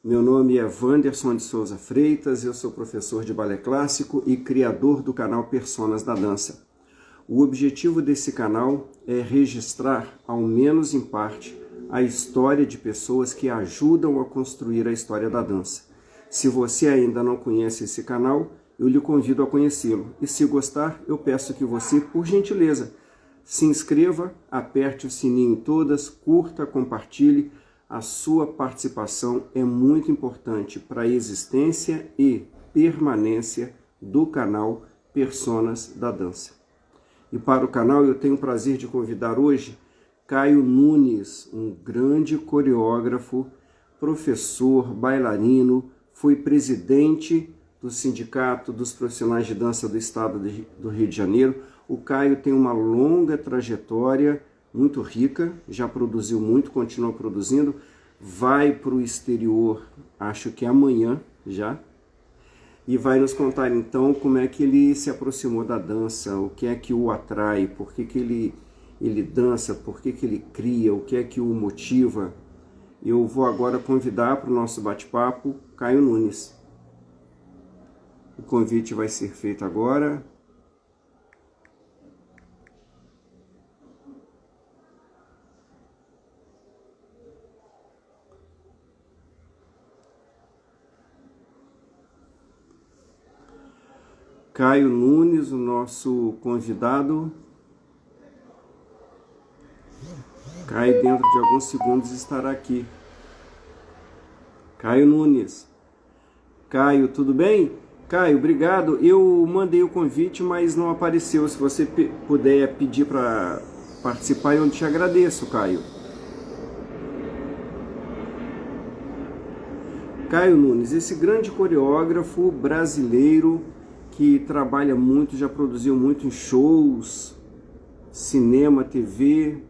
Meu nome é Wanderson de Souza Freitas, eu sou professor de balé clássico e criador do canal Personas da Dança. O objetivo desse canal é registrar, ao menos em parte, a história de pessoas que ajudam a construir a história da dança. Se você ainda não conhece esse canal, eu lhe convido a conhecê-lo. E se gostar, eu peço que você, por gentileza, se inscreva, aperte o sininho em todas, curta, compartilhe. A sua participação é muito importante para a existência e permanência do canal Personas da Dança. E para o canal eu tenho o prazer de convidar hoje Caio Nunes, um grande coreógrafo, professor, bailarino, foi presidente do Sindicato dos Profissionais de Dança do Estado do Rio de Janeiro. O Caio tem uma longa trajetória, muito rica, já produziu muito, continua produzindo, vai para o exterior, acho que amanhã já, e vai nos contar então como é que ele se aproximou da dança, o que é que o atrai, por que ele dança, por que ele cria, o que é que o motiva. Eu vou agora convidar para o nosso bate-papo Caio Nunes. O convite vai ser feito agora. Caio Nunes, o nosso convidado. Caio, dentro de alguns segundos, estará aqui. Caio Nunes. Caio, tudo bem? Caio, obrigado. Eu mandei o convite, mas não apareceu. Se você puder pedir para participar, eu te agradeço, Caio. Caio Nunes, esse grande coreógrafo brasileiro que trabalha muito, já produziu muito em shows, cinema, TV.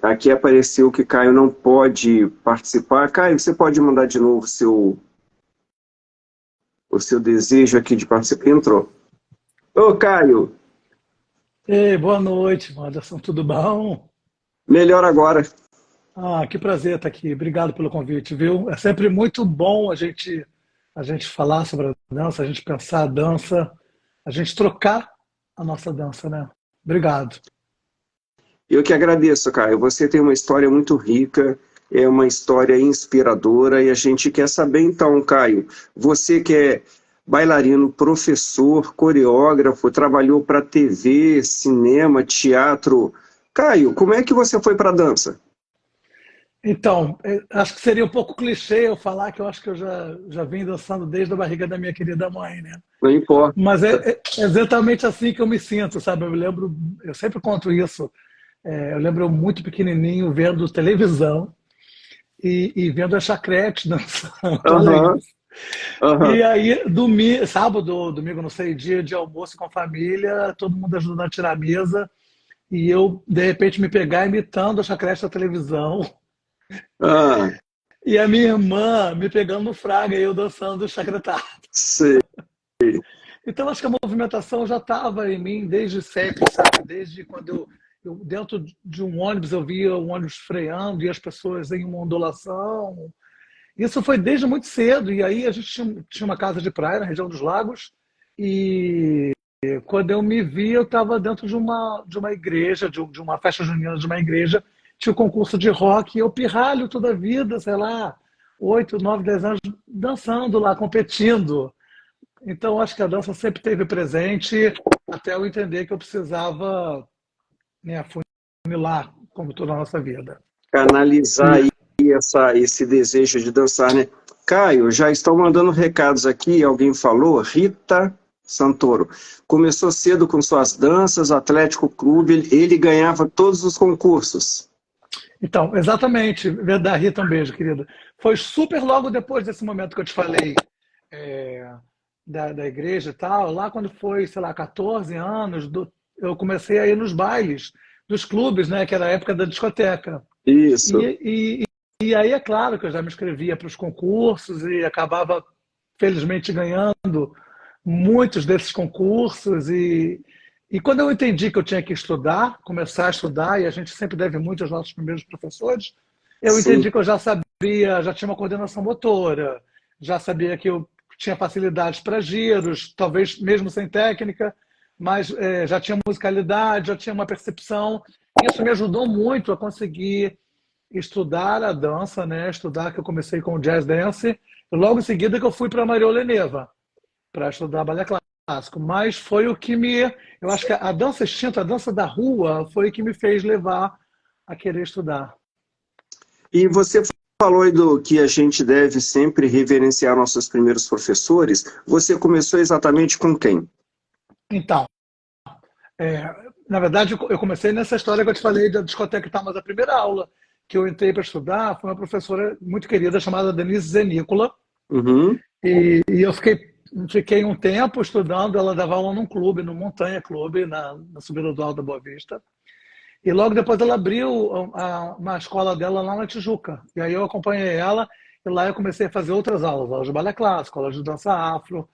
Aqui apareceu que Caio não pode participar. Caio, você pode mandar de novo o seu desejo aqui de participar? Entrou. Ô, Caio, Ei, boa noite, Anderson, tudo bom? melhor agora. Ah, que prazer estar aqui. Obrigado pelo convite, viu? É sempre muito bom a gente falar sobre a dança, a gente pensar a dança, a gente trocar a nossa dança, né? Obrigado. Eu que agradeço, Caio. Você tem uma história muito rica, é uma história inspiradora e a gente quer saber então, Caio, você que é bailarino, professor, coreógrafo, trabalhou para TV, cinema, teatro. Caio, como é que você foi para a dança? Então, acho que seria um pouco clichê eu falar que eu acho que eu já vim dançando desde a barriga da minha querida mãe, né? Não importa. Mas é exatamente assim que eu me sinto, sabe? Eu sempre conto isso. Eu lembro eu muito pequenininho vendo televisão e vendo a Chacrete dançando, olha Aham, isso. aham. E aí, sábado, domingo, não sei, dia de almoço com a família, todo mundo ajudando a tirar a mesa, e eu, de repente, me pegar imitando a Chacrete da televisão, Ah, e a minha irmã me pegando no fraga e eu dançando chacretado. sei. Então, acho que a movimentação já estava em mim desde sempre, sabe? Desde quando dentro de um ônibus, eu via o ônibus freando e as pessoas em uma ondulação. Isso foi desde muito cedo, e aí a gente tinha uma casa de praia na região dos lagos, e quando eu me vi, eu estava dentro de uma igreja, de uma festa junina de uma igreja, tinha o concurso de rock, e eu pirralho toda a vida, sei lá, 8, 9, 10 anos, dançando lá, competindo. Então, acho que a dança sempre esteve presente, até eu entender que eu precisava, né, funilar, como toda a nossa vida. Canalizar E aí esse desejo de dançar, né? Caio, já estão mandando recados aqui, alguém falou, Rita Santoro. Começou cedo com suas danças, Atlético Clube, ele ganhava todos os concursos. Então, exatamente, verdade, Rita, um beijo, querida. Foi super logo depois desse momento que eu te falei, é, da igreja e tal, lá quando foi, sei lá, 14 anos, eu comecei a ir nos bailes dos clubes, né, que era a época da discoteca. Isso. E aí é claro que eu já me inscrevia para os concursos e acabava, felizmente, ganhando muitos desses concursos. E quando eu entendi que eu tinha que estudar, começar a estudar, e a gente sempre deve muito aos nossos primeiros professores, eu Sim. entendi que eu já sabia já tinha uma coordenação motora, já sabia que eu tinha facilidades para giros, talvez mesmo sem técnica, mas já tinha musicalidade, já tinha uma percepção. Isso me ajudou muito a conseguir estudar a dança, né? Estudar, que eu comecei com o jazz dance, e logo em seguida que eu fui para Maria Oleneva para estudar balé clássico. Mas foi o que me... Eu acho que a dança extinta, a dança da rua, foi o que me fez levar a querer estudar. E você falou aí do que a gente deve sempre reverenciar nossos primeiros professores. Você começou exatamente com quem? Então, na verdade, eu comecei nessa história que eu te falei da discoteca e tal, mas a primeira aula que eu entrei para estudar foi uma professora muito querida chamada Denise Zenícola. Uhum. E eu fiquei um tempo estudando. Ela dava aula num clube, no Montanha Clube, na subida do Alto da Boa Vista. E logo depois ela abriu uma escola dela lá na Tijuca. E aí eu acompanhei ela, e lá eu comecei a fazer outras aulas de balé clássico, aulas de dança afro.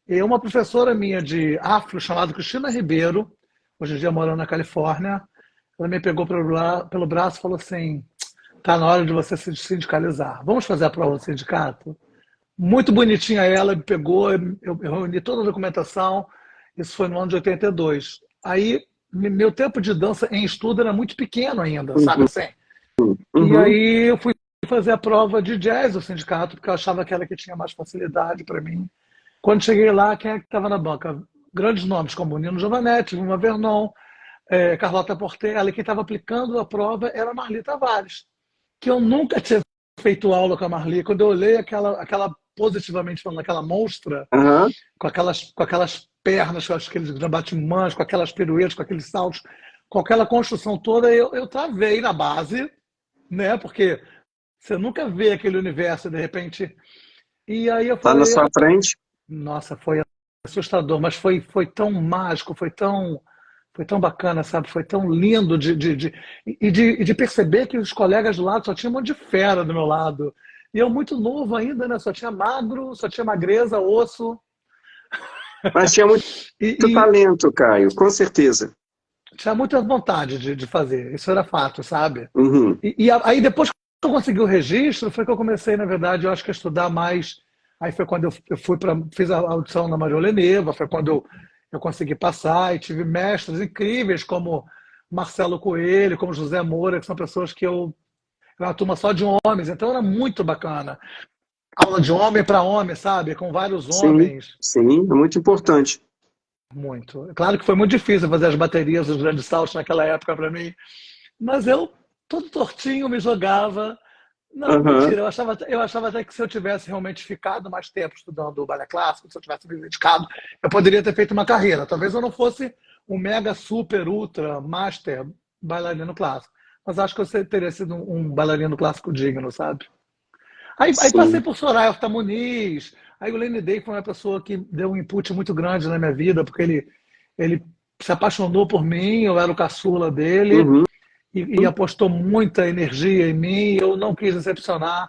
E uma professora minha de afro, chamada Cristina Ribeiro, hoje em dia morando na Califórnia, ela me pegou pelo braço e falou assim: tá na hora de você se sindicalizar. Vamos fazer a prova do sindicato? Muito bonitinha ela, me pegou, eu reuni toda a documentação. Isso foi no ano de 82. Aí, meu tempo de dança em estudo era muito pequeno ainda, sabe Uhum. assim? E Uhum. aí eu fui fazer a prova de jazz do sindicato, porque eu achava que era que tinha mais facilidade para mim. Quando cheguei lá, quem é que estava na banca? Grandes nomes como Nino Giovanetti, Vilma Vernon, Carlota Portela, e quem estava aplicando a prova era a Marli Tavares, que eu nunca tinha feito aula com a Marli. Quando eu olhei aquela positivamente falando, aquela monstra, Uhum. com aquelas pernas, com aqueles batimãs, com aquelas piruetas, com aqueles saltos, com aquela construção toda, eu travei na base, né? Porque você nunca vê aquele universo de repente. E aí eu Tá na falei, sua frente? nossa, foi assustador, mas foi tão mágico, foi tão bacana, sabe? Foi tão lindo de perceber que os colegas do lado só tinham um monte de fera do meu lado. E eu muito novo ainda, né? Só tinha magro, só tinha magreza, osso. Mas tinha muito E talento, Caio, com certeza. tinha muita vontade de fazer. Isso era fato, sabe? Uhum. Aí depois que eu consegui o registro, foi que eu comecei, na verdade, eu acho que a estudar mais. Aí foi quando eu fiz a audição na Maria Oleneva, foi quando eu consegui passar e tive mestres incríveis como Marcelo Coelho, como José Moura, que são pessoas que era uma turma só de homens, então era muito bacana. Aula de homem para homem, sabe? Com vários Sim, homens. sim, é muito importante. Muito. Claro que foi muito difícil fazer as baterias, os grandes saltos naquela época para mim, mas eu, todo tortinho, me jogava. Não, Aham. mentira. Eu achava até que se eu tivesse realmente ficado mais tempo estudando balé clássico, se eu tivesse me dedicado, eu poderia ter feito uma carreira. Talvez eu não fosse um mega, super, ultra, master bailarino clássico. Mas acho que eu teria sido um bailarino clássico digno, sabe? Aí passei Sim. por Soraya Muniz. Aí o Lenny Day foi uma pessoa que deu um input muito grande na minha vida, porque ele se apaixonou por mim, eu era o caçula dele, Uhum. e apostou muita energia em mim. Eu não quis decepcionar.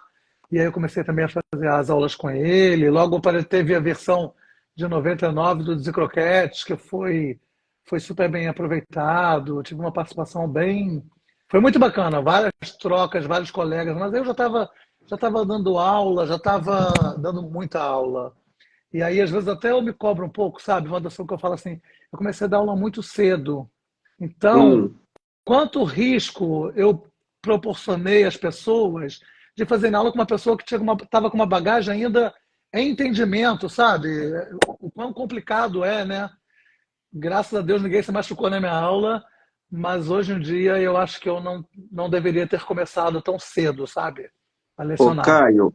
E aí eu comecei também a fazer as aulas com ele. Logo teve a versão de 99 do Croquetes, que foi super bem aproveitado. Tive uma participação bem... Foi muito bacana, várias trocas, vários colegas, mas eu já estava dando aula, já estava dando muita aula. E aí, às vezes, até eu me cobro um pouco, sabe? Uma das coisas que eu falo assim, eu comecei a dar aula muito cedo. Então, Hum. quanto risco eu proporcionei às pessoas de fazer aula com uma pessoa que estava com uma bagagem ainda em entendimento, sabe? O quão complicado é, né? Graças a Deus ninguém se machucou na minha aula, mas hoje em dia eu acho que eu não deveria ter começado tão cedo, sabe? A Ô, lecionar. Caio,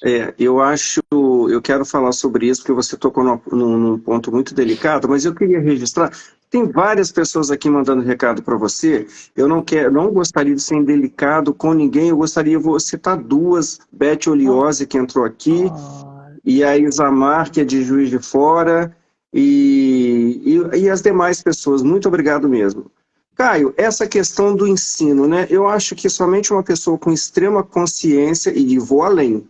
eu quero falar sobre isso porque você tocou num ponto muito delicado, mas eu queria registrar. Tem várias pessoas aqui mandando recado para você. Eu não gostaria de ser indelicado com ninguém. Eu gostaria de citar duas: Beth Ah, Oliose, que entrou aqui, ah, e a Isamar, que é de Juiz de Fora, e as demais pessoas. Muito obrigado mesmo. Caio, essa questão do ensino, né? Eu acho que somente uma pessoa com extrema consciência, e vou além,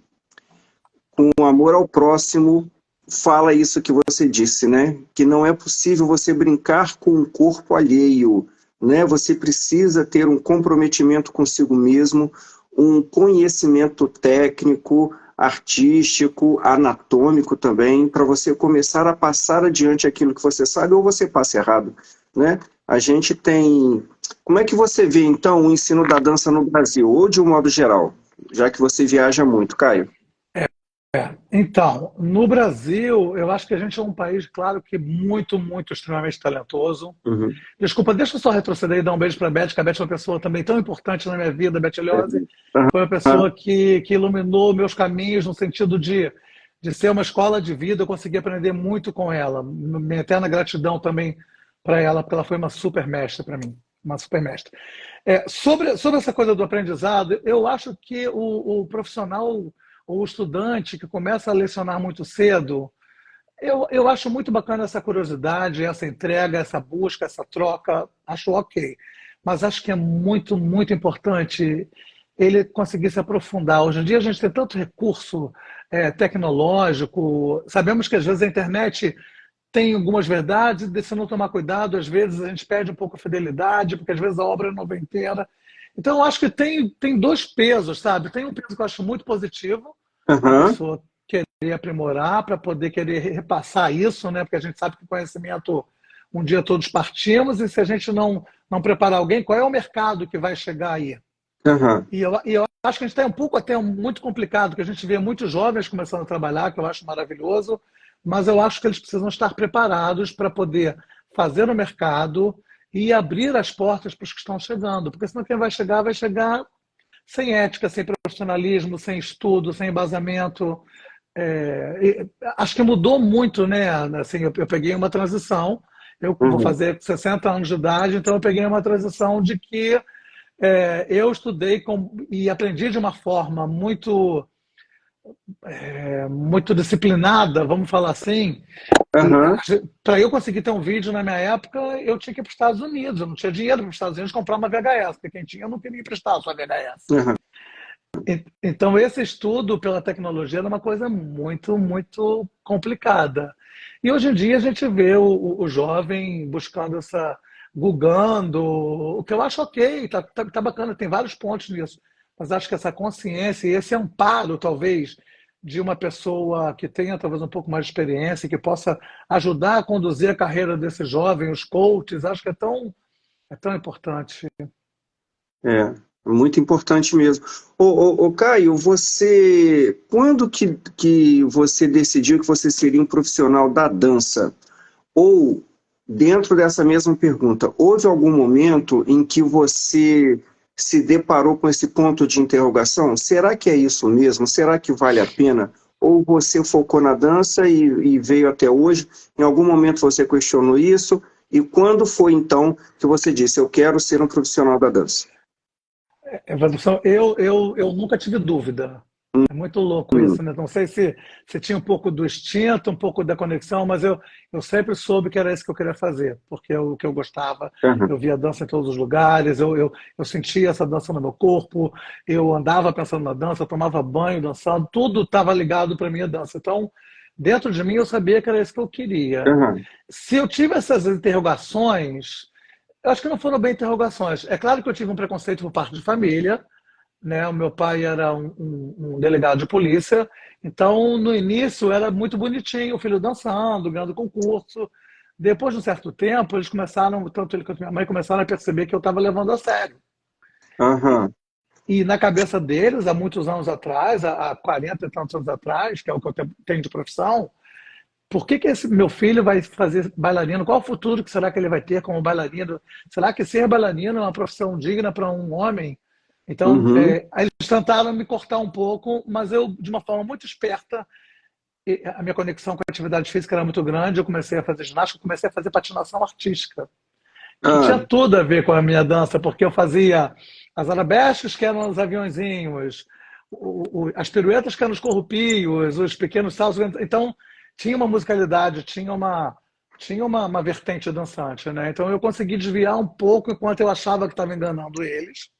com amor ao próximo, fala isso que você disse, né? Que não é possível você brincar com o corpo alheio, né? Você precisa ter um comprometimento consigo mesmo, um conhecimento técnico, artístico, anatômico também, para você começar a passar adiante aquilo que você sabe ou você passa errado, né? A gente tem... Como é que você vê, então, o ensino da dança no Brasil, ou de um modo geral, já que você viaja muito, Caio? Então, no Brasil, eu acho que a gente é um país, claro que muito, muito extremamente talentoso. Uhum. Desculpa, deixa eu só retroceder e dar um beijo para a Beth, que a Beth é uma pessoa também tão importante na minha vida, a Beth Eliose. Foi uma pessoa que iluminou meus caminhos no sentido de ser uma escola de vida. Eu consegui aprender muito com ela. Minha eterna gratidão também para ela, porque ela foi uma super mestra para mim, uma super mestra. Sobre essa coisa do aprendizado, eu acho que o profissional ou o estudante que começa a lecionar muito cedo, eu acho muito bacana essa curiosidade, essa entrega, essa busca, essa troca, acho ok. Mas acho que é muito, muito importante ele conseguir se aprofundar. Hoje em dia a gente tem tanto recurso tecnológico, sabemos que às vezes a internet tem algumas verdades, e se não tomar cuidado, às vezes a gente perde um pouco a fidelidade, porque às vezes a obra não vem inteira. Então eu acho que tem dois pesos, sabe? Tem um peso que eu acho muito positivo, a Aham, pessoa querer aprimorar para poder querer repassar isso, né? Porque a gente sabe que o conhecimento um dia todos partimos e se a gente não preparar alguém, qual é o mercado que vai chegar aí? aham, E eu acho que a gente tem um pouco até muito complicado, que a gente vê muitos jovens começando a trabalhar, que eu acho maravilhoso, mas eu acho que eles precisam estar preparados para poder fazer o mercado e abrir as portas para os que estão chegando, porque senão quem vai chegar sem ética, sem profissionalismo, sem estudo, sem embasamento. Acho que mudou muito, né? Assim, eu peguei uma transição, eu vou uhum, fazer 60 anos de idade, então eu peguei uma transição de que eu estudei e aprendi de uma forma muito disciplinada, vamos falar assim. aham, Para eu conseguir ter um vídeo na minha época, eu tinha que ir para os Estados Unidos. Eu não tinha dinheiro para os Estados Unidos comprar uma VHS, porque quem tinha não queria emprestar a sua VHS. aham, Então, esse estudo pela tecnologia era uma coisa muito, muito complicada. E hoje em dia a gente vê o jovem buscando googando, o que eu acho ok, tá bacana, tem vários pontos nisso. Mas acho que essa consciência e esse amparo, talvez, de uma pessoa que tenha talvez um pouco mais de experiência, que possa ajudar a conduzir a carreira desse jovem, os coaches, acho que é tão importante. é muito importante mesmo. Ô, Caio, quando que você decidiu que você seria um profissional da dança? Ou, dentro dessa mesma pergunta, houve algum momento em que você se deparou com esse ponto de interrogação? Será que é isso mesmo? Será que vale a pena? Ou você focou na dança e veio até hoje? Em algum momento você questionou isso? E quando foi então que você disse, eu quero ser um profissional da dança? Evolução, eu nunca tive dúvida. É muito louco Hum, isso, né? Não sei se tinha um pouco do instinto, um pouco da conexão, mas eu sempre soube que era isso que eu queria fazer, porque é o que eu gostava. aham, Eu via dança em todos os lugares, eu sentia essa dança no meu corpo, eu andava pensando na dança, eu tomava banho dançando, tudo estava ligado para a minha dança. Então, dentro de mim, eu sabia que era isso que eu queria. aham, Se eu tive essas interrogações, eu acho que não foram bem interrogações. É claro que eu tive um preconceito por parte de família, né? O meu pai era um delegado de polícia, então no início era muito bonitinho, o filho dançando, ganhando concurso. Depois de um certo tempo, eles começaram, tanto ele quanto minha mãe, começaram a perceber que eu estava levando a sério. aham, E na cabeça deles, há muitos anos atrás, há 40 e tantos anos atrás, que é o que eu tenho de profissão, por que esse meu filho vai fazer bailarino? Qual o futuro que será que ele vai ter como bailarino? Será que ser bailarino é uma profissão digna para um homem? Então, uhum, aí eles tentaram me cortar um pouco, mas eu, de uma forma muito esperta, a minha conexão com a atividade física era muito grande, eu comecei a fazer ginástica, eu comecei a fazer patinação artística, que tinha ah, tudo a ver com a minha dança, porque eu fazia as arabesques, que eram os aviãozinhos, as piruetas, que eram os corrupios, os pequenos saltos. Então, tinha uma musicalidade, tinha uma vertente dançante, né? Então, eu consegui desviar um pouco enquanto eu achava que estava enganando eles.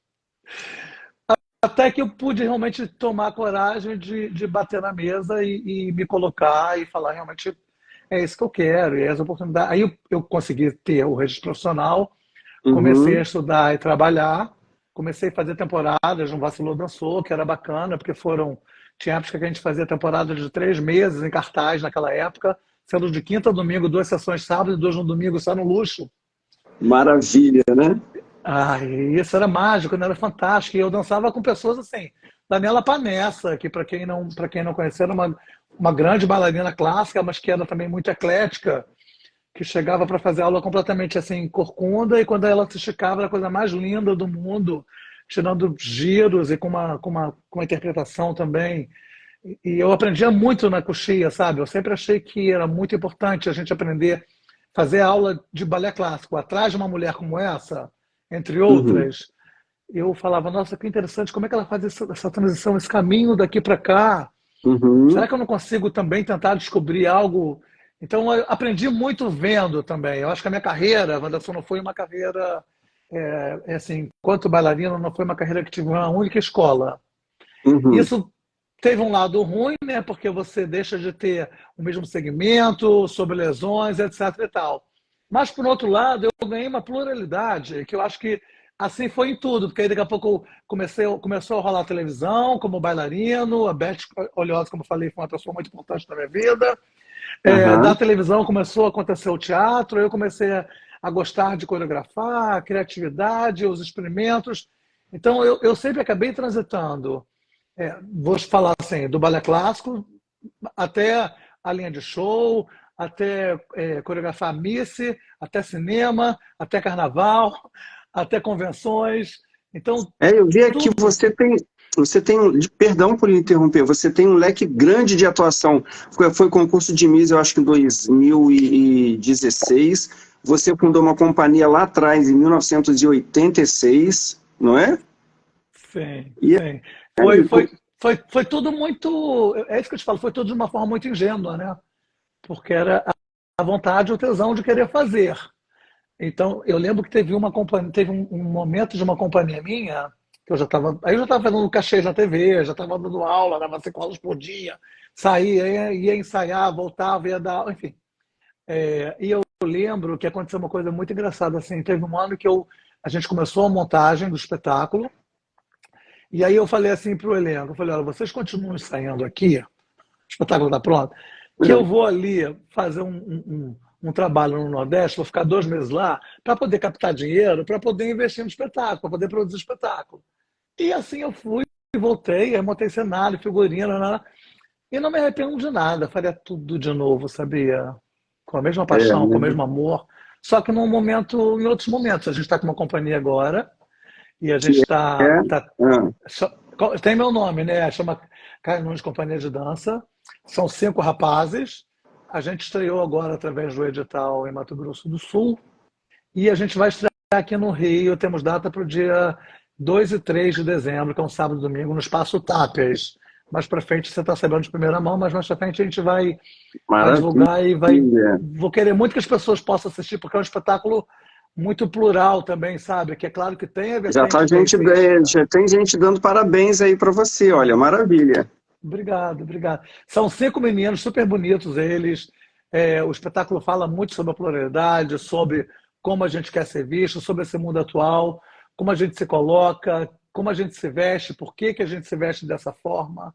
Até que eu pude realmente tomar a coragem de bater na mesa e me colocar e falar realmente é isso que eu quero, e é essa oportunidade. Aí eu consegui ter o registro profissional, comecei a uhum, estudar e trabalhar comecei a fazer temporadas no Vacilou Dançou, que era bacana, porque tinha época que a gente fazia temporada de 3 meses em cartaz naquela época, sendo de quinta a domingo, 2 sessões sábado e 2 no domingo, só no luxo. Maravilha, né? Isso era mágico, né? Era fantástico. E eu dançava com pessoas assim, Daniela Panessa, que para quem não conhecia, era uma grande bailarina clássica, mas que era também muito eclética, que chegava para fazer aula completamente assim, corcunda, e quando ela se esticava, era a coisa mais linda do mundo, tirando giros e com uma interpretação também. E eu aprendia muito na coxia, sabe? Eu sempre achei que era muito importante a gente aprender, fazer aula de balé clássico atrás de uma mulher como essa, entre Uhum, outras. Eu falava, nossa, que interessante, como é que ela faz essa transição, esse caminho daqui para cá? Será uhum. que eu não consigo também tentar descobrir algo? Então, eu aprendi muito vendo também. Eu acho que a minha carreira, Wanderson, não foi uma carreira, assim, enquanto bailarina, não foi uma carreira que tive uma única escola. Uhum. Isso teve um lado ruim, né? Porque você deixa de ter o mesmo segmento, sobre lesões, etc. e tal. Mas, por outro lado, eu ganhei uma pluralidade, que eu acho que assim foi em tudo, porque aí daqui a pouco começou a rolar televisão como bailarino, a Beth Olhosa, como eu falei, foi uma pessoa muito importante na minha vida. Da Aham. televisão começou a acontecer o teatro, eu comecei a gostar de coreografar, a criatividade, os experimentos. Então, eu sempre acabei transitando, vou falar assim, do balé clássico até a linha de show, até coreografar missa, até cinema, até carnaval, até convenções. Então, Eu vi aqui, tudo. perdão por interromper, você tem um leque grande de atuação. Foi concurso de Miss, eu acho que em 2016. Você fundou uma companhia lá atrás, em 1986, não é? Sim, E sim. Foi, aí, foi, foi tudo muito. É isso que eu te falo, foi tudo de uma forma muito ingênua, né? Porque era a vontade, o tesão de querer fazer. Então, eu lembro que teve uma companhia, teve um momento de uma companhia minha, que aí eu já estava fazendo cachê na TV, já estava dando aula, dava 5 aulas por dia, saía, ia ensaiar, voltava, ia dar, enfim. E eu lembro que aconteceu uma coisa muito engraçada, assim, teve um ano que a gente começou a montagem do espetáculo, e aí eu falei assim para o elenco, eu falei, olha, vocês continuam ensaiando aqui, o espetáculo está pronto, que eu vou ali fazer um trabalho no Nordeste, vou ficar 2 meses lá, para poder captar dinheiro, para poder investir no espetáculo, para poder produzir espetáculo. E assim eu fui, voltei, aí montei cenário, figurino, e não me arrependo de nada, faria tudo de novo, sabia? Com a mesma paixão, com o né? mesmo amor, só que em outros momentos. A gente está com uma companhia agora, e a gente Que está. é, ah, Tem meu nome, né? Chama Caio Nunes Companhia de Dança. São 5 rapazes. A gente estreou agora através do edital em Mato Grosso do Sul. E a gente vai estrear aqui no Rio. Temos data para o dia 2 e 3 de dezembro, que é um sábado e domingo, no Espaço Tápias. Mais para frente você está sabendo de primeira mão, mas mais para frente a gente vai divulgar e vai. maravilha. Vou querer muito que as pessoas possam assistir, porque é um espetáculo muito plural também, sabe? Que é claro que tem a vertente jazzística. Já tem gente dando parabéns aí para você, olha, maravilha. Obrigado, obrigado. São 5 meninos super bonitos eles. O espetáculo fala muito sobre a pluralidade, sobre como a gente quer ser visto, sobre esse mundo atual, como a gente se coloca, como a gente se veste, por que que a gente se veste dessa forma.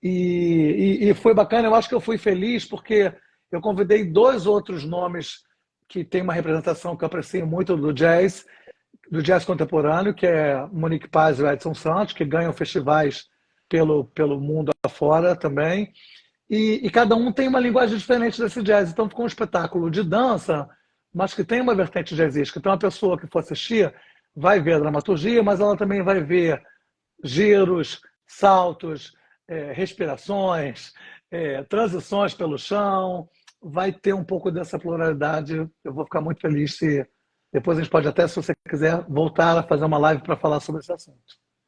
E foi bacana, eu acho que eu fui feliz porque eu convidei 2 outros nomes que têm uma representação que eu aprecio muito do jazz contemporâneo, que é Monique Paz e o Edson Santos, que ganham festivais pelo mundo afora também. E cada um tem uma linguagem diferente desse jazz. Então ficou um espetáculo de dança, mas que tem uma vertente jazzística. Então a pessoa que for assistir vai ver a dramaturgia, mas ela também vai ver giros, saltos, respirações, transições pelo chão. Vai ter um pouco dessa pluralidade. Eu vou ficar muito feliz se depois a gente pode até, se você quiser, voltar a fazer uma live para falar sobre esse assunto.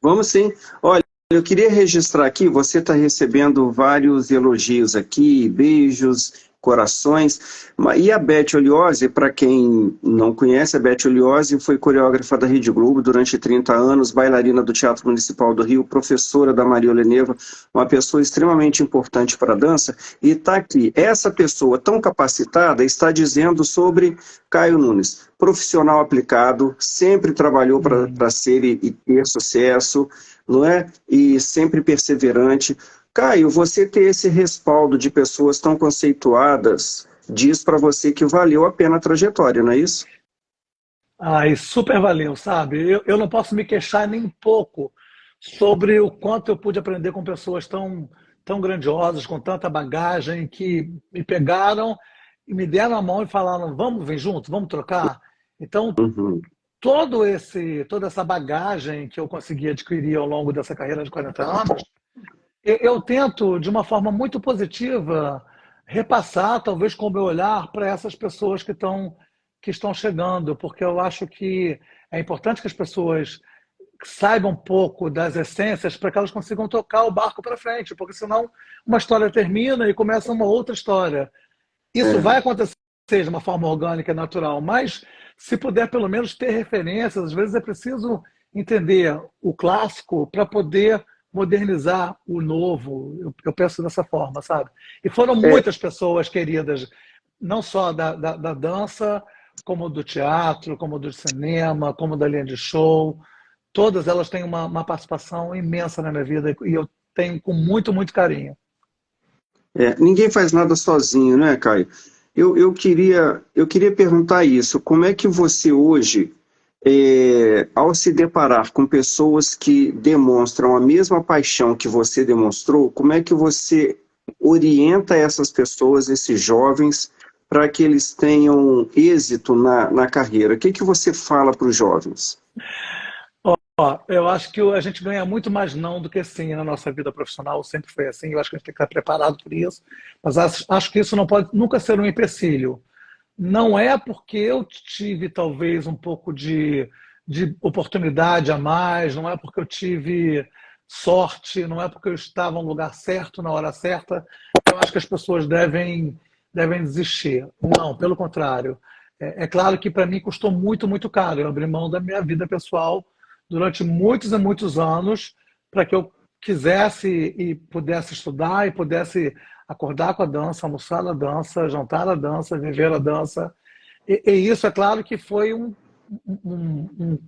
Vamos sim. Olha, eu queria registrar aqui, você está recebendo vários elogios aqui, beijos, corações. E a Beth Oliose, para quem não conhece, a Beth Oliose foi coreógrafa da Rede Globo durante 30 anos, bailarina do Teatro Municipal do Rio, professora da Maria Oleneva, uma pessoa extremamente importante para a dança, e está aqui. Essa pessoa tão capacitada está dizendo sobre Caio Nunes, profissional aplicado, sempre trabalhou para ser e ter sucesso, não é? E sempre perseverante. Caio, você ter esse respaldo de pessoas tão conceituadas diz para você que valeu a pena a trajetória, não é isso? Ah, e super valeu, sabe? Eu não posso me queixar nem um pouco sobre o quanto eu pude aprender com pessoas tão grandiosas, com tanta bagagem, que me pegaram e me deram a mão e falaram, vamos vir junto, vamos trocar. Então, Uhum. toda essa bagagem que eu consegui adquirir ao longo dessa carreira de 40 anos, eu tento, de uma forma muito positiva, repassar, talvez com o meu olhar, para essas pessoas que estão chegando, porque eu acho que é importante que as pessoas saibam um pouco das essências para que elas consigam tocar o barco para frente, porque senão uma história termina e começa uma outra história. Isso É. vai acontecer de uma forma orgânica e natural, mas se puder pelo menos ter referências, às vezes é preciso entender o clássico para poder modernizar o novo. Eu penso dessa forma, sabe? E foram É, muitas pessoas queridas, não só da dança, como do teatro, como do cinema, como da linha de show. Todas elas têm uma participação imensa na minha vida e eu tenho com muito, muito carinho. ninguém faz nada sozinho, né, Caio? Eu queria perguntar isso. Como é que você hoje, ao se deparar com pessoas que demonstram a mesma paixão que você demonstrou, como é que você orienta essas pessoas, esses jovens, para que eles tenham êxito na carreira? O que que você fala para os jovens? Ó, eu acho que a gente ganha muito mais não do que sim na nossa vida profissional, sempre foi assim, eu acho que a gente tem que estar preparado por isso, mas acho que isso não pode nunca ser um empecilho. Não é porque eu tive talvez um pouco de oportunidade a mais, não é porque eu tive sorte, não é porque eu estava no lugar certo, na hora certa, eu acho que as pessoas devem desistir. Não, pelo contrário. É claro que para mim custou muito, muito caro. Eu abri mão da minha vida pessoal durante muitos e muitos anos para que eu quisesse e pudesse estudar e pudesse acordar com a dança, almoçar na dança, jantar na dança, viver a dança. E isso, é claro que foi um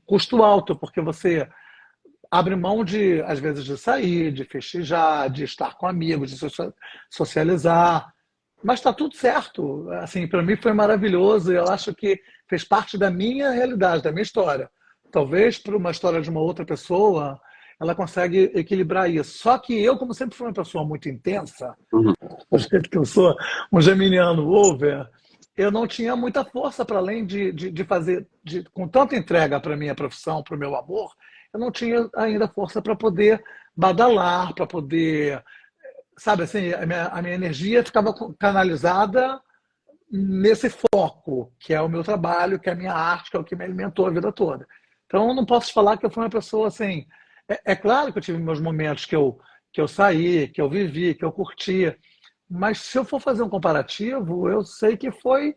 custo alto, porque você abre mão de, às vezes, de sair, de festejar, de estar com amigos, de socializar. Mas está tudo certo. Assim, para mim foi maravilhoso. Eu acho que fez parte da minha realidade, da minha história. Talvez para uma história de uma outra pessoa, ela consegue equilibrar isso. Só que eu, como sempre fui uma pessoa muito intensa, Uhum. do jeito que eu sou um geminiano over, eu não tinha muita força para além de fazer, com tanta entrega para a minha profissão, para o meu amor, eu não tinha ainda força para poder badalar, para poder, sabe assim, a minha energia ficava canalizada nesse foco, que é o meu trabalho, que é a minha arte, que é o que me alimentou a vida toda. Então, eu não posso falar que eu fui uma pessoa assim. É claro que eu tive meus momentos que eu saí, que eu vivi, que eu curti, mas se eu for fazer um comparativo, eu sei que foi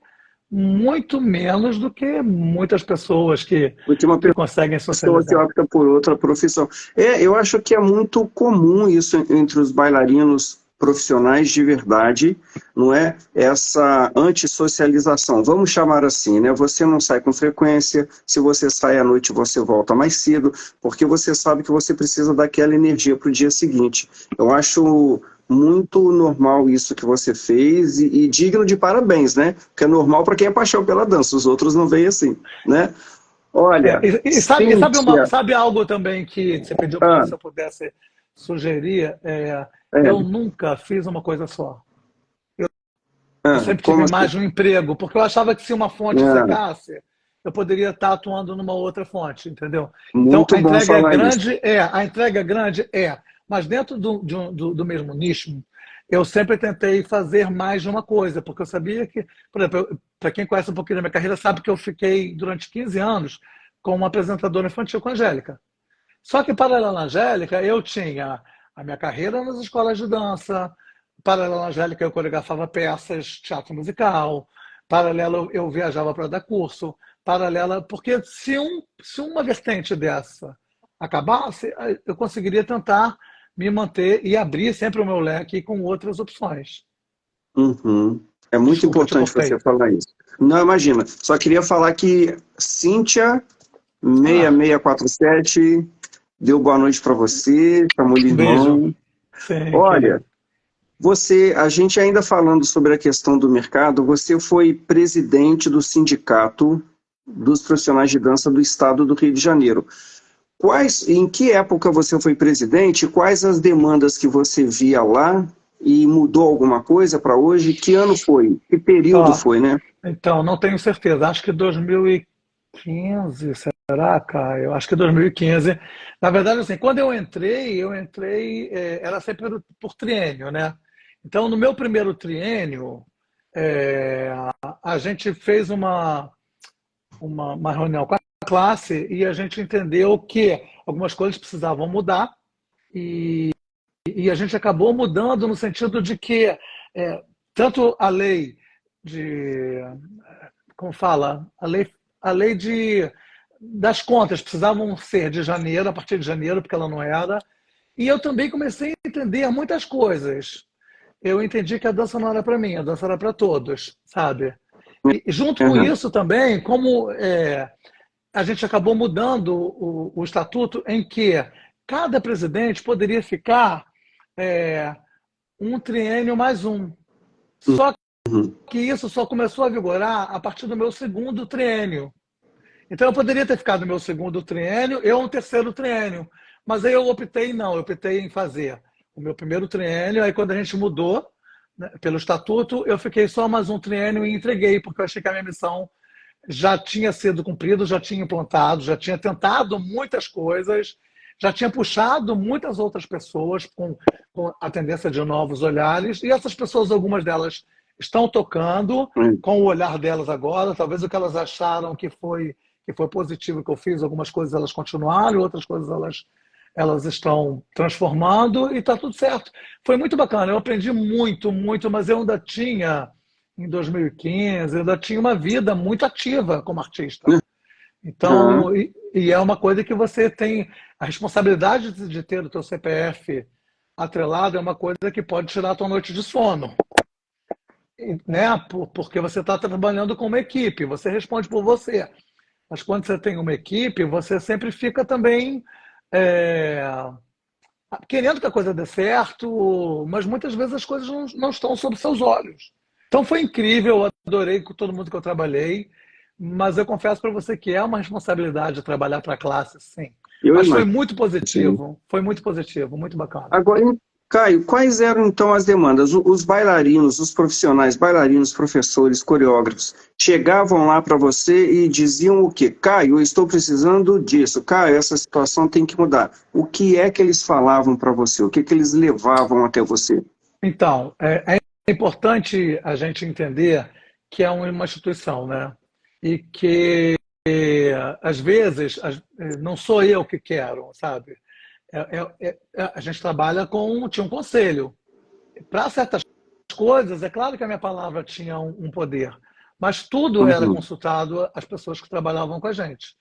muito menos do que muitas pessoas Porque uma que conseguem pessoa que socializar. opta por outra profissão. Eu acho que é muito comum isso entre os bailarinos profissionais de verdade, não é? Essa antissocialização, vamos chamar assim, né? Você não sai com frequência, se você sai à noite, você volta mais cedo, porque você sabe que você precisa daquela energia para o dia seguinte. Eu acho muito normal isso que você fez e digno de parabéns, né? Porque é normal para quem é paixão pela dança, os outros não veem assim, né? Olha, E Cíntia, sabe algo também que você pediu para mim ah, se eu pudesse sugerir? Eu é, nunca fiz uma coisa só. Eu sempre como tive assim? mais de um emprego, porque eu achava que se uma fonte Ah, secasse, eu poderia estar atuando numa outra fonte, entendeu? Então, muito bom falar isso. a entrega é grande, mas dentro do mesmo nicho, eu sempre tentei fazer mais de uma coisa, porque eu sabia que, por exemplo, para quem conhece um pouquinho da minha carreira, sabe que eu fiquei durante 15 anos como apresentadora infantil com a Angélica. Só que, paralela à Angélica, eu tinha a minha carreira nas escolas de dança, Paralelo à Angélica, eu coreografava peças, teatro musical. Paralelo, eu viajava para dar curso. Paralela, porque se uma vertente dessa acabasse, eu conseguiria tentar me manter e abrir sempre o meu leque com outras opções. Uhum. É muito Desculpa, te importante você cortei. falar isso. Não, imagina. Só queria falar que Cíntia Ah, 6647 deu boa noite para você, chamou de beijo. irmão. Sim, Olha, querido. a gente ainda falando sobre a questão do mercado, você foi presidente do Sindicato dos Profissionais de Dança do Estado do Rio de Janeiro. Em que época você foi presidente? Quais as demandas que você via lá e mudou alguma coisa para hoje? Que ano foi? Que período Ó, foi, né? então, não tenho certeza. Acho que 2015, será, Caio? Eu acho que 2015. Na verdade, assim, quando era sempre por triênio, né? Então, no meu primeiro triênio, é, a gente fez uma reunião com a classe e a gente entendeu que algumas coisas precisavam mudar e a gente acabou mudando no sentido de que tanto a lei de, como fala, a lei das contas precisavam ser de janeiro, a partir de janeiro, porque ela não era. E eu também comecei a entender muitas coisas. Eu entendi que a dança não era para mim, a dança era para todos, sabe? E junto com Uhum. isso também, como a gente acabou mudando o estatuto em que cada presidente poderia ficar é, um triênio mais um. Só Uhum. que isso só começou a vigorar a partir do meu segundo triênio. Então eu poderia ter ficado no meu segundo triênio, eu um terceiro triênio. Mas aí eu optei não, eu optei em fazer o meu primeiro triênio, aí quando a gente mudou, né, pelo estatuto, eu fiquei só mais um triênio e entreguei, porque eu achei que a minha missão já tinha sido cumprido, já tinha implantado, já tinha tentado muitas coisas, já tinha puxado muitas outras pessoas com a tendência de novos olhares, e essas pessoas, algumas delas, estão tocando com o olhar delas agora, talvez o que elas acharam que foi positivo que eu fiz, algumas coisas elas continuaram, outras coisas elas estão transformando e está tudo certo. Foi muito bacana, eu aprendi muito, muito, mas eu ainda tinha em 2015, eu ainda tinha uma vida muito ativa como artista. Uhum. Então, e é uma coisa que você tem a responsabilidade de ter o teu CPF atrelado, é uma coisa que pode tirar a tua noite de sono, né? Porque você está trabalhando com uma equipe, você responde por você. Mas quando você tem uma equipe, você sempre fica também é, querendo que a coisa dê certo, mas muitas vezes as coisas não estão sob seus olhos. Então foi incrível, eu adorei com todo mundo que eu trabalhei, mas eu confesso para você que é uma responsabilidade trabalhar para a classe, sim. Eu Mas imagino. foi muito positivo, muito bacana. Agora, Caio, quais eram então as demandas? Os bailarinos, os profissionais, bailarinos, professores, coreógrafos, chegavam lá para você e diziam o quê? Caio, eu estou precisando disso. Caio, essa situação tem que mudar. O que é que eles falavam para você? O que é que eles levavam até você? Então, é importante a gente entender que é uma instituição, né? E que às vezes não sou eu que quero, sabe? A gente trabalha tinha um conselho. Para certas coisas, é claro que a minha palavra tinha um poder, mas tudo era Uhum, consultado às pessoas que trabalhavam com a gente.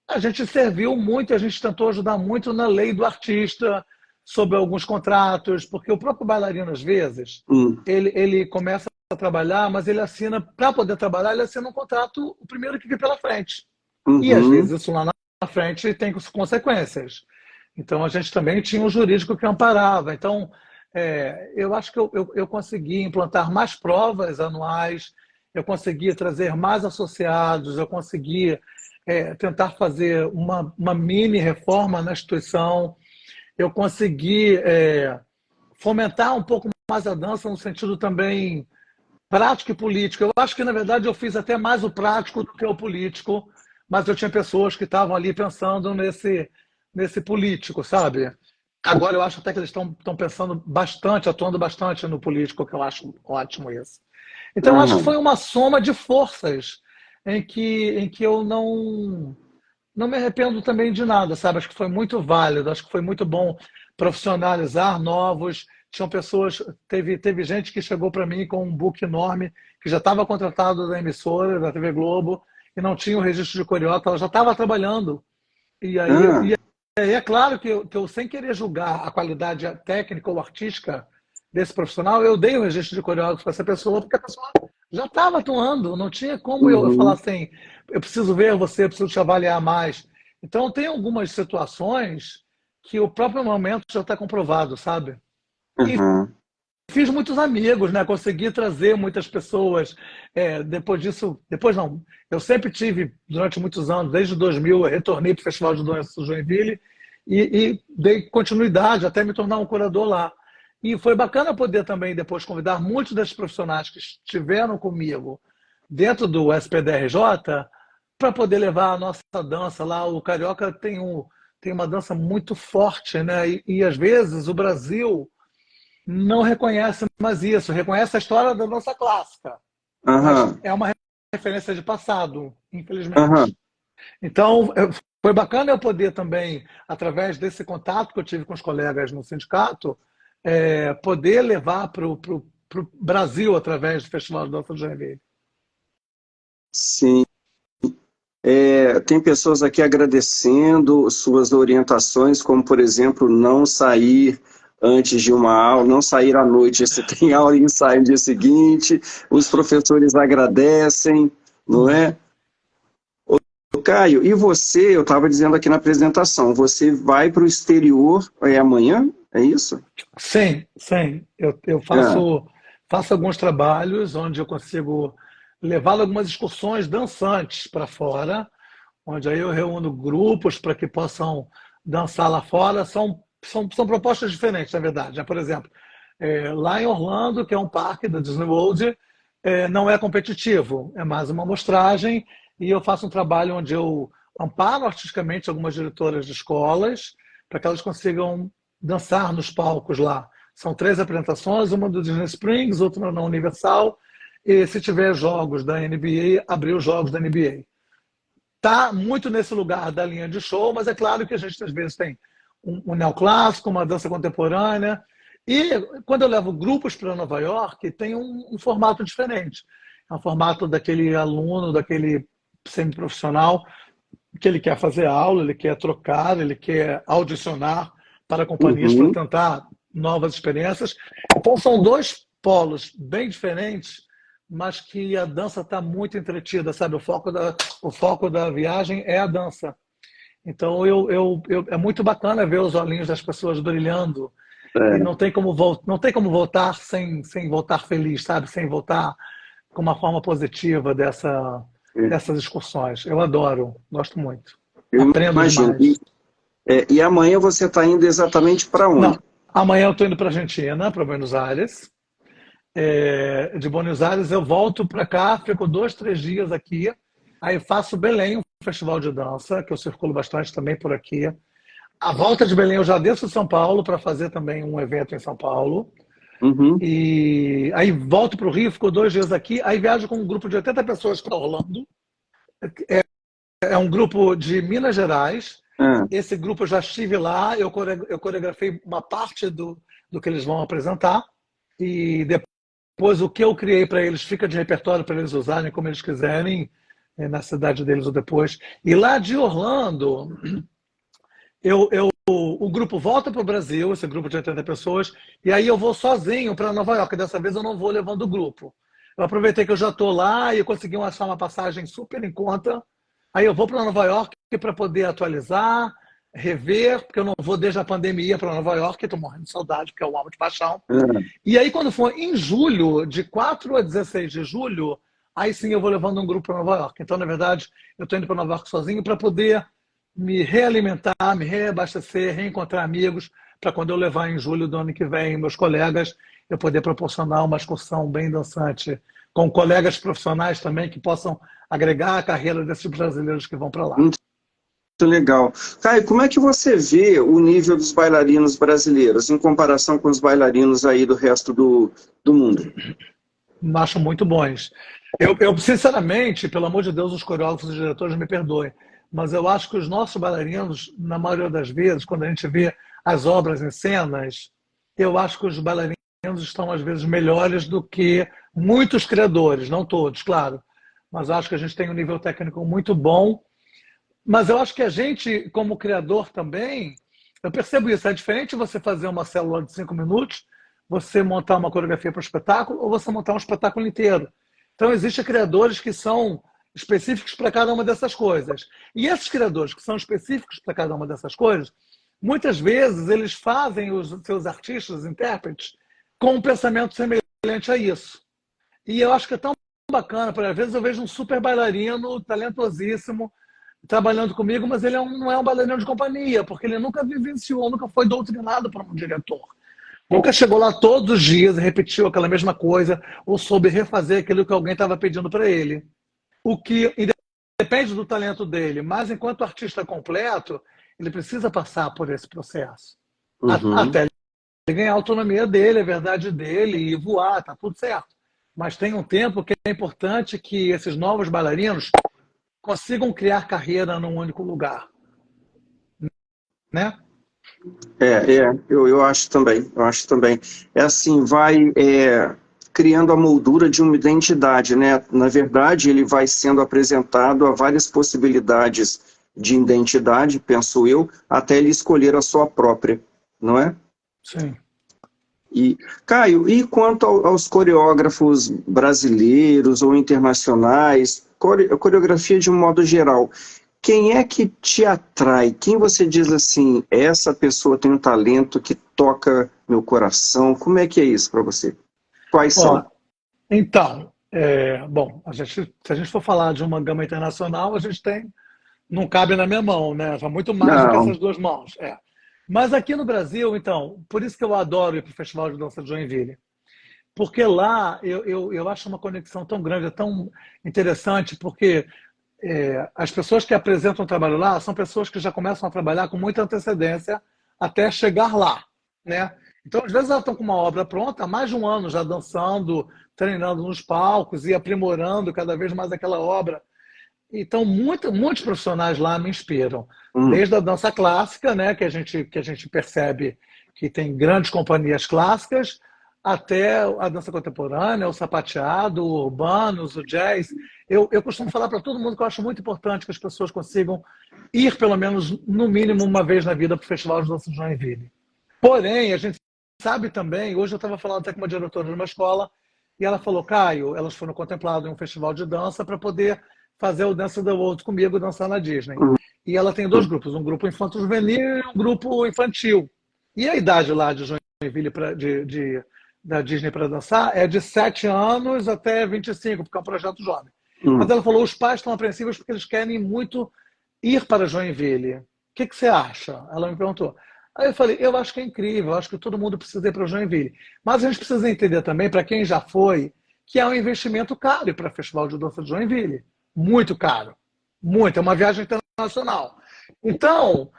A gente serviu muito, a gente tentou ajudar muito na lei do artista, sobre alguns contratos, porque o próprio bailarino, às vezes, uhum, ele começa a trabalhar, mas ele assina, para poder trabalhar, ele assina um contrato, o primeiro que vir pela frente. E, às vezes, uhum, isso lá na frente tem consequências. Então, a gente também tinha um jurídico que amparava. Então, eu acho que eu consegui implantar mais provas anuais, eu consegui trazer mais associados, eu consegui tentar fazer uma mini reforma na instituição, eu consegui fomentar um pouco mais a dança no sentido também prático e político. Eu acho que, na verdade, eu fiz até mais o prático do que o político, mas eu tinha pessoas que estavam ali pensando nesse político, sabe? Agora eu acho até que eles estão pensando bastante, atuando bastante no político, que eu acho ótimo isso. Então, eu acho que uhum. foi uma soma de forças em que eu não me arrependo também de nada, sabe? Acho que foi muito válido, acho que foi muito bom profissionalizar novos, tinham pessoas, teve gente que chegou para mim com um book enorme, que já estava contratado da emissora, da TV Globo, e não tinha o registro de coreógrafo, ela já estava trabalhando. E aí, Ah, é claro que eu, sem querer julgar a qualidade técnica ou artística desse profissional, eu dei o registro de coreógrafo para essa pessoa, porque a pessoa já estava atuando, não tinha como eu falar uhum, assim, eu preciso ver você, eu preciso te avaliar mais. Então, tem algumas situações que o próprio momento já está comprovado, sabe? E uhum. fiz muitos amigos, né? Consegui trazer muitas pessoas. Depois disso, depois não, eu sempre tive, durante muitos anos, desde 2000, eu retornei para o Festival de Dança do Joinville e dei continuidade até me tornar um curador lá. E foi bacana poder também depois convidar muitos desses profissionais que estiveram comigo dentro do SPDRJ para poder levar a nossa dança lá. O Carioca tem uma dança muito forte, né? E às vezes o Brasil não reconhece mais isso, reconhece a história da dança clássica, mas Aham, é uma referência de passado, infelizmente. aham. Então, foi bacana eu poder também, através desse contato que eu tive com os colegas no sindicato, poder levar para o Brasil através do Festival de Dança do Joinville. Sim. Tem pessoas aqui agradecendo suas orientações, como, por exemplo, não sair antes de uma aula, não sair à noite, se tem aula e ensaio no dia seguinte, os professores agradecem, não é? Ô, Caio, e você, eu estava dizendo aqui na apresentação, você vai para o exterior amanhã, é isso? Sim, sim. Eu É. faço alguns trabalhos onde eu consigo levar algumas excursões dançantes para fora, onde aí eu reúno grupos para que possam dançar lá fora. São propostas diferentes, na verdade, né? Por exemplo, lá em Orlando, que é um parque da Disney World, não é competitivo, é mais uma amostragem, e eu faço um trabalho onde eu amparo artisticamente algumas diretoras de escolas para que elas consigam dançar nos palcos lá. São 3 apresentações, uma do Disney Springs, outra na Universal, e se tiver jogos da NBA, abrir os jogos da NBA. Tá muito nesse lugar da linha de show, mas é claro que a gente às vezes tem um neoclássico, uma dança contemporânea. E quando eu levo grupos para Nova York, tem um formato diferente. É um formato daquele aluno, daquele semiprofissional, que ele quer fazer aula, ele quer trocar, ele quer audicionar para companhias para Uhum. tentar novas experiências. Então são dois polos bem diferentes, mas que a dança está muito entretida, sabe? O foco da viagem é a dança. Então é muito bacana ver os olhinhos das pessoas brilhando e É, não tem como voltar sem voltar feliz, sabe? Sem voltar com uma forma positiva é, dessas excursões. Eu adoro, gosto muito. eu Aprendo imagino. demais. E amanhã você está indo exatamente para Não, onde? amanhã eu estou indo para a Argentina, para Buenos Aires. De Buenos Aires eu volto para cá, fico 2, 3 dias aqui. Aí faço Belém, um festival de dança, que eu circulo bastante também por aqui. A volta de Belém eu já desço de São Paulo para fazer também um evento em São Paulo. Uhum. E aí volto para o Rio, fico 2 dias aqui. Aí viajo com um grupo de 80 pessoas para Orlando. É um grupo de Minas Gerais. Ah, Esse grupo eu já estive lá, eu coreografei uma parte do que eles vão apresentar. E depois o que eu criei para eles fica de repertório para eles usarem como eles quiserem, na cidade deles ou depois. E lá de Orlando, o grupo volta para o Brasil, esse grupo de 80 pessoas, e aí eu vou sozinho para Nova York. Dessa vez eu não vou levando o grupo. Eu aproveitei que eu já estou lá e eu consegui achar uma passagem super em conta. Aí eu vou para Nova York para poder atualizar, rever, porque eu não vou desde a pandemia para Nova York, estou morrendo de saudade, porque eu amo de paixão. ah, E aí, quando for em julho, de 4 a 16 de julho, aí sim eu vou levando um grupo para Nova York. Então, na verdade, eu estou indo para Nova York sozinho para poder me realimentar, me reabastecer, reencontrar amigos, para quando eu levar em julho do ano que vem meus colegas, eu poder proporcionar uma excursão bem dançante, com colegas profissionais também que possam agregar a carreira desses brasileiros que vão para lá. muito legal. Caio, como é que você vê o nível dos bailarinos brasileiros em comparação com os bailarinos aí do resto do mundo? Acho muito bons. Sinceramente, pelo amor de Deus, os coreógrafos e diretores me perdoem, mas eu acho que os nossos bailarinos, na maioria das vezes, quando a gente vê as obras em cenas, eu acho que os bailarinos estão, às vezes, melhores do que muitos criadores, não todos, claro. Mas eu acho que a gente tem um nível técnico muito bom. Mas eu acho que a gente, como criador também, eu percebo isso. É diferente você fazer uma célula de 5 minutos, você montar uma coreografia para o espetáculo, ou você montar um espetáculo inteiro. Então, existem criadores que são específicos para cada uma dessas coisas. E esses criadores que são específicos para cada uma dessas coisas, muitas vezes eles fazem os seus artistas, os intérpretes, com um pensamento semelhante a isso. E eu acho que é tão bacana, porque às vezes eu vejo um super bailarino, talentosíssimo, trabalhando comigo, mas ele não é um bailarino de companhia, porque ele nunca vivenciou, nunca foi doutrinado por um diretor. Nunca chegou lá todos os dias e repetiu aquela mesma coisa, ou soube refazer aquilo que alguém estava pedindo para ele. O que depende do talento dele, mas enquanto artista completo, ele precisa passar por esse processo. Uhum. Até ele ganhar a autonomia dele, a verdade dele, e voar, tá tudo certo. Mas tem um tempo que é importante que esses novos bailarinos consigam criar carreira num único lugar, né? Eu acho também, eu acho também. É assim, vai criando a moldura de uma identidade, né? Na verdade, ele vai sendo apresentado a várias possibilidades de identidade, penso eu, até ele escolher a sua própria, não é? Sim. E, Caio, e quanto aos coreógrafos brasileiros ou internacionais, coreografia de um modo geral, quem é que te atrai? Quem você diz assim, essa pessoa tem um talento que toca meu coração? Como é que é isso para você? Quais Ó, são? então, bom, se a gente for falar de uma gama internacional, a gente tem, não cabe na minha mão, né? É muito mais do que Não. essas duas mãos. É. Mas aqui no Brasil, então, por isso que eu adoro ir para o Festival de Dança de Joinville. Porque lá eu acho uma conexão tão grande, é tão interessante, porque as pessoas que apresentam o trabalho lá são pessoas que já começam a trabalhar com muita antecedência até chegar lá, né? Então, às vezes, elas estão com uma obra pronta há mais de um ano já dançando, treinando nos palcos e aprimorando cada vez mais aquela obra. Então, muitos profissionais lá me inspiram. Hum, Desde a dança clássica, né, que a gente percebe que tem grandes companhias clássicas, até a dança contemporânea, o sapateado, o urbano, o jazz. Eu costumo falar para todo mundo que eu acho muito importante que as pessoas consigam ir, pelo menos, no mínimo, uma vez na vida para o Festival de Dança de Joinville. Porém, a gente sabe também, hoje eu estava falando até com uma diretora de uma escola, e ela falou, Caio, elas foram contempladas em um festival de dança para poder fazer o Dance the World comigo, dançar na Disney. hum, E ela tem dois grupos, um grupo infanto-juvenil e um grupo infantil. E a idade lá de Joinville da Disney para dançar é de 7 anos até 25, porque é um projeto jovem. Mas hum. ela falou, os pais estão apreensivos porque eles querem muito ir para Joinville. O que você acha? Ela me perguntou. Aí eu falei, eu acho que é incrível, eu acho que todo mundo precisa ir para Joinville. Mas a gente precisa entender também, para quem já foi, que é um investimento caro ir para o Festival de Dança de Joinville. Muito caro. Muito. É uma viagem internacional. Então,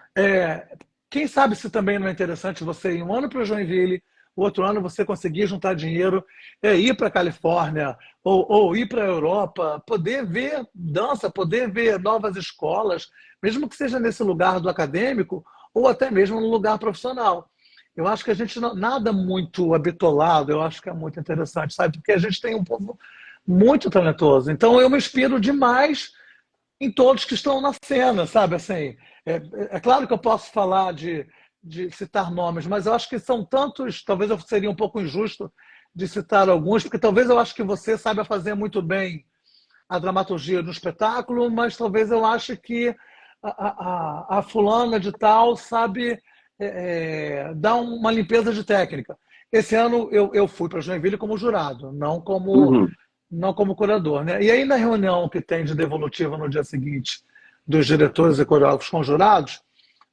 quem sabe se também não é interessante você ir um ano para Joinville, o outro ano você conseguir juntar dinheiro, ir para a Califórnia ou ir para a Europa, poder ver dança, poder ver novas escolas, mesmo que seja nesse lugar do acadêmico ou até mesmo no lugar profissional. Eu acho que a gente não, nada muito habitolado, eu acho que é muito interessante, sabe? Porque a gente tem um povo muito talentoso. Então eu me inspiro demais em todos que estão na cena, sabe? Assim, é claro que eu posso falar de citar nomes, mas eu acho que são tantos, talvez eu seria um pouco injusto de citar alguns, porque talvez eu acho que você saiba fazer muito bem a dramaturgia do espetáculo, mas talvez eu ache que a fulana de tal sabe dar uma limpeza de técnica. Esse ano eu fui para Joinville como jurado, Uhum. não como curador, né? E aí na reunião que tem de devolutiva no dia seguinte dos diretores e coreógrafos com jurados,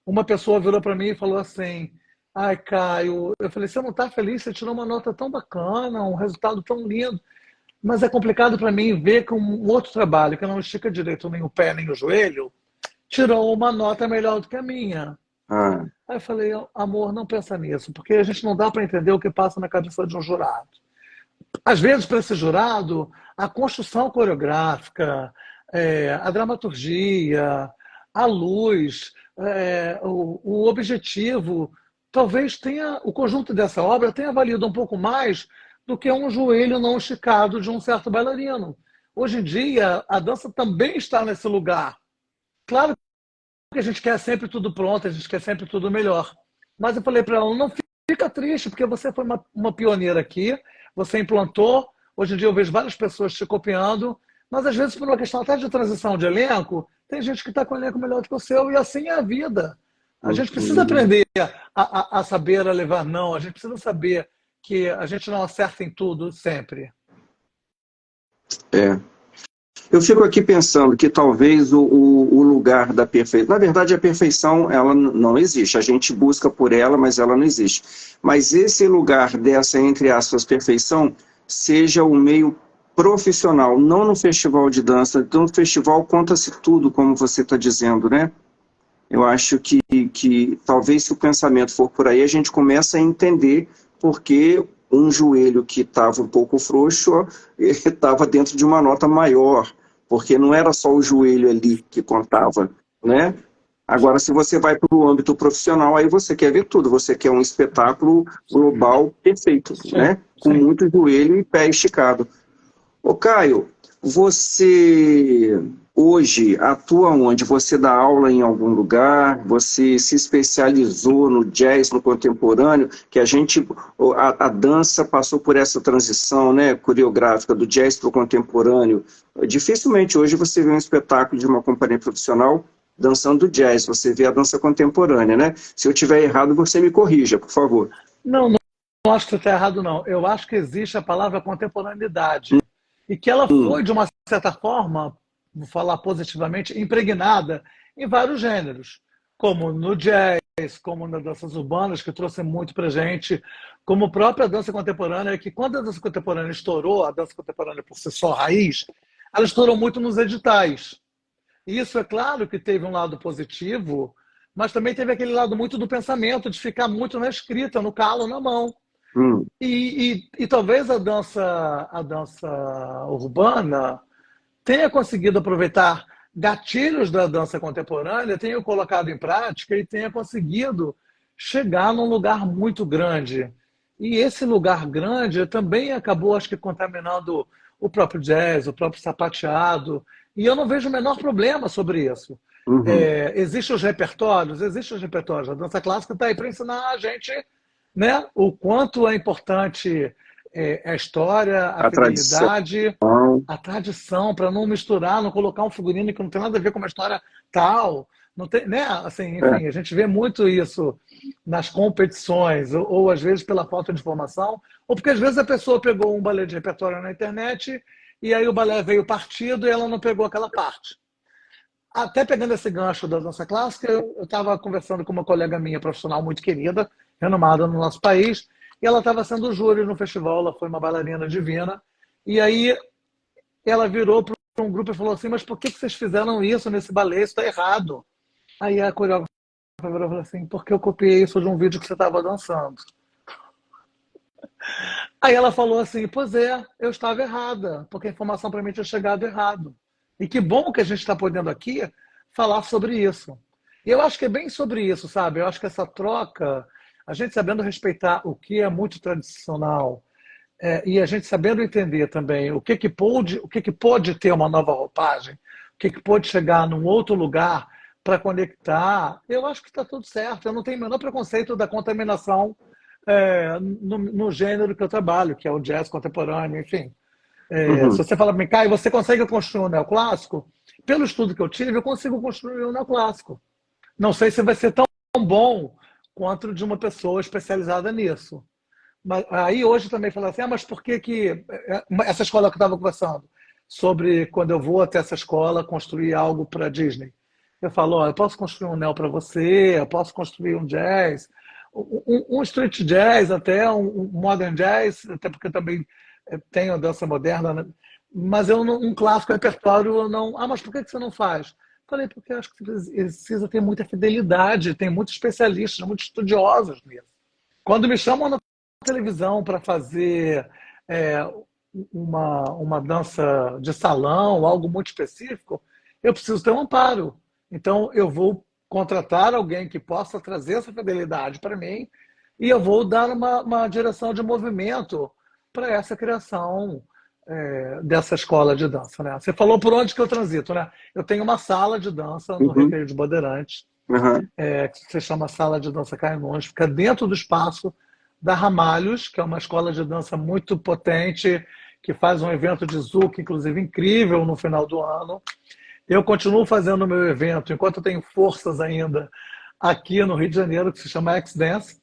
uma pessoa virou para mim e falou assim: Ai, Caio, eu falei, você não está feliz? Você tirou uma nota tão bacana, um resultado tão lindo, mas é complicado para mim ver que um outro trabalho que não estica direito nem o pé nem o joelho tirou uma nota melhor do que a minha. Ah, Aí eu falei, amor, não pensa nisso, porque a gente não dá para entender o que passa na cabeça de um jurado. Às vezes, para esse jurado, a construção coreográfica, a dramaturgia, a luz, o objetivo talvez tenha o conjunto dessa obra tenha valido um pouco mais do que um joelho não esticado de um certo bailarino. Hoje em dia, a dança também está nesse lugar. Claro que a gente quer sempre tudo pronto, a gente quer sempre tudo melhor. Mas eu falei para ela, não fica triste, porque você foi uma pioneira aqui, você implantou, hoje em dia eu vejo várias pessoas te copiando, mas às vezes por uma questão até de transição de elenco, tem gente que está com o elenco melhor do que o seu, e assim é a vida. A gente precisa aprender a saber a levar não, a gente precisa saber que a gente não acerta em tudo sempre. É. Eu fico aqui pensando que talvez o lugar da perfeição... Na verdade, a perfeição ela não existe. A gente busca por ela, mas ela não existe. Mas esse lugar dessa, entre aspas, perfeição, seja o meio profissional, não no festival de dança. Então, no festival conta-se tudo, como você está dizendo, né? Eu acho que talvez se o pensamento for por aí, a gente começa a entender porque um joelho que estava um pouco frouxo estava dentro de uma nota maior, porque não era só o joelho ali que contava, né? Agora, se você vai para o âmbito profissional, aí você quer ver tudo, você quer um espetáculo global perfeito, né? Com muito joelho e pé esticado. Ô Caio, você hoje atua onde? Você dá aula em algum lugar? Você se especializou no jazz, no contemporâneo? Que a dança passou por essa transição, né, coreográfica do jazz para o contemporâneo. Dificilmente hoje você vê um espetáculo de uma companhia profissional dançando jazz, você vê a dança contemporânea, né? Se eu tiver errado, você me corrija, por favor. Não, não acho que você está errado, não. Eu acho que existe a palavra contemporaneidade. E que ela foi, de uma certa forma, vou falar positivamente, impregnada em vários gêneros, como no jazz, como nas danças urbanas, que trouxe muito para gente, como a própria dança contemporânea, que quando a dança contemporânea estourou, a dança contemporânea por si só raiz, ela estourou muito nos editais. E isso, é claro que teve um lado positivo, mas também teve aquele lado muito do pensamento, de ficar muito na escrita, no calo, na mão. E talvez a dança urbana tenha conseguido aproveitar gatilhos da dança contemporânea, tenha colocado em prática e tenha conseguido chegar num lugar muito grande. E esse lugar grande também acabou, acho que, contaminando o próprio jazz, o próprio sapateado. E eu não vejo o menor problema sobre isso. Existem os repertórios? Existem os repertórios. A dança clássica está aí para ensinar a gente, né, o quanto é importante a história, a fidelidade, a tradição, para não misturar, não colocar um figurino que não tem nada a ver com uma história tal. Não tem, né? Assim, enfim, a gente vê muito isso nas competições, ou às vezes pela falta de informação, ou porque às vezes a pessoa pegou um balé de repertório na internet e aí o balé veio partido e ela não pegou aquela parte. Até pegando esse gancho da dança clássica, eu estava conversando com uma colega minha profissional muito querida, renomada no nosso país, e ela estava sendo júri no festival, ela foi uma bailarina divina, e aí ela virou para um grupo e falou assim, mas por que vocês fizeram isso nesse balé? Isso está errado. Aí a coreógrafa virou e falou assim, porque eu copiei isso de um vídeo que você estava dançando. Aí ela falou assim, pois é, eu estava errada, porque a informação para mim tinha chegado errado. E que bom que a gente está podendo aqui falar sobre isso. E eu acho que é bem sobre isso, sabe? Eu acho que essa troca, a gente sabendo respeitar o que é muito tradicional, e a gente sabendo entender também o que pode ter uma nova roupagem, o que pode chegar num outro lugar para conectar, eu acho que está tudo certo. Eu não tenho o menor preconceito da contaminação no gênero que eu trabalho, que é o jazz contemporâneo, enfim. Se você fala para mim, Caio, você consegue construir um neoclássico? Pelo estudo que eu tive, eu consigo construir um neoclássico. Não sei se vai ser tão bom quanto de uma pessoa especializada nisso. Mas aí hoje também fala assim, mas por que essa escola que eu estava conversando sobre quando eu vou até essa escola construir algo para Disney? Eu falo, eu posso construir um neo para você, eu posso construir um jazz, um street jazz, até um modern jazz, até porque eu também tenho dança moderna, né? Mas um clássico repertório eu não. Mas por que você não faz? Falei, porque eu acho que precisa ter muita fidelidade, tem muitos especialistas, muitos estudiosos nisso. Quando me chamam na televisão para fazer uma dança de salão, algo muito específico, eu preciso ter um amparo. Então, eu vou contratar alguém que possa trazer essa fidelidade para mim e eu vou dar uma direção de movimento para essa criação dessa escola de dança, né? Você falou por onde que eu transito, né? Eu tenho uma sala de dança no Uhum, Recreio de Bandeirantes, uhum, que se chama Sala de Dança Caimões, fica dentro do espaço da Ramalhos, que é uma escola de dança muito potente, que faz um evento de Zouk, inclusive incrível, no final do ano. Eu continuo fazendo o meu evento, enquanto eu tenho forças ainda, aqui no Rio de Janeiro, que se chama X-Dance,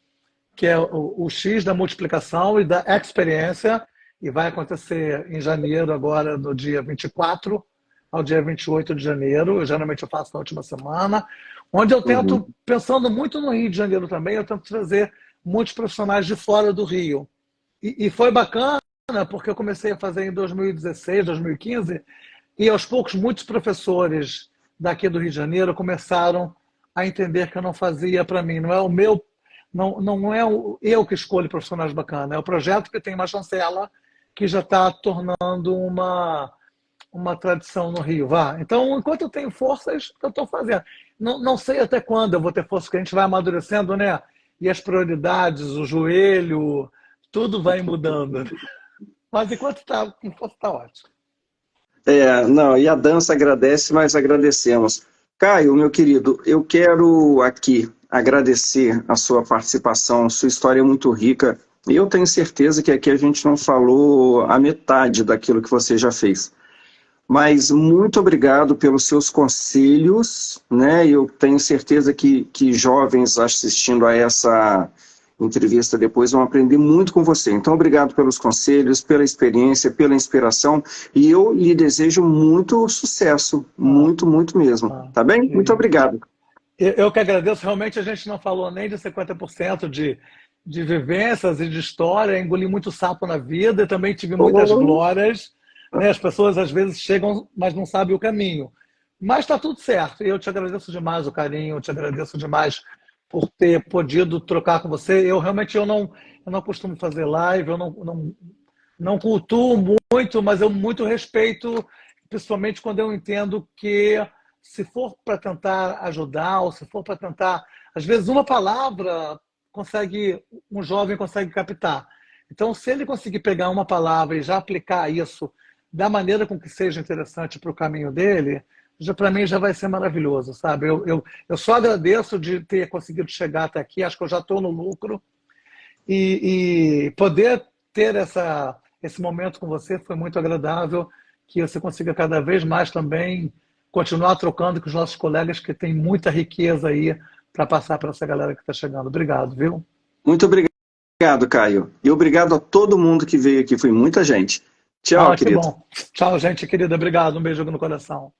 que é o X da multiplicação e da experiência, e vai acontecer em janeiro, agora, no dia 24 ao dia 28 de janeiro. Geralmente eu faço na última semana, onde eu uhum. tento, pensando muito no Rio de Janeiro também, eu tento trazer muitos profissionais de fora do Rio. E foi bacana, porque eu comecei a fazer em 2016, 2015, e aos poucos muitos professores daqui do Rio de Janeiro começaram a entender que eu não fazia para mim. Não é o meu, não é eu que escolho profissionais bacanas, é o projeto que tem uma chancela que já está tornando uma tradição no Rio. Vá. Então, enquanto eu tenho forças, eu estou fazendo. Não sei até quando eu vou ter força, porque a gente vai amadurecendo, né? E as prioridades, o joelho, tudo vai mudando. Mas enquanto está com força, está ótimo. Não, e a dança agradece, mas agradecemos. Caio, meu querido, eu quero aqui agradecer a sua participação, sua história é muito rica, e eu tenho certeza que aqui a gente não falou a metade daquilo que você já fez. Mas muito obrigado pelos seus conselhos, né? Eu tenho certeza que jovens assistindo a essa entrevista depois vão aprender muito com você. Então, obrigado pelos conselhos, pela experiência, pela inspiração, e eu lhe desejo muito sucesso, Ah, muito, muito mesmo. Tá bem? Muito que obrigado. Eu que agradeço, realmente a gente não falou nem de 50% de vivências e de história, engoli muito sapo na vida, também tive muitas Oh, glórias, né? As pessoas às vezes chegam, mas não sabem o caminho. Mas está tudo certo, e eu te agradeço demais o carinho, eu te agradeço demais por ter podido trocar com você. Eu não costumo fazer live, eu não cultuo muito, mas eu muito respeito, principalmente quando eu entendo que se for para tentar ajudar, ou se for para tentar, às vezes uma palavra um jovem consegue captar. Então, se ele conseguir pegar uma palavra e já aplicar isso da maneira com que seja interessante para o caminho dele, já para mim já vai ser maravilhoso, sabe? Eu só agradeço de ter conseguido chegar até aqui, acho que eu já estou no lucro, e poder ter esse momento com você foi muito agradável, que você consiga cada vez mais também continuar trocando com os nossos colegas, que tem muita riqueza aí para passar para essa galera que está chegando. Obrigado, viu? muito obrigado, Caio. E obrigado a todo mundo que veio aqui, foi muita gente. Tchau, Que querido. bom. Tchau, gente querida. Obrigado. Um beijo no coração.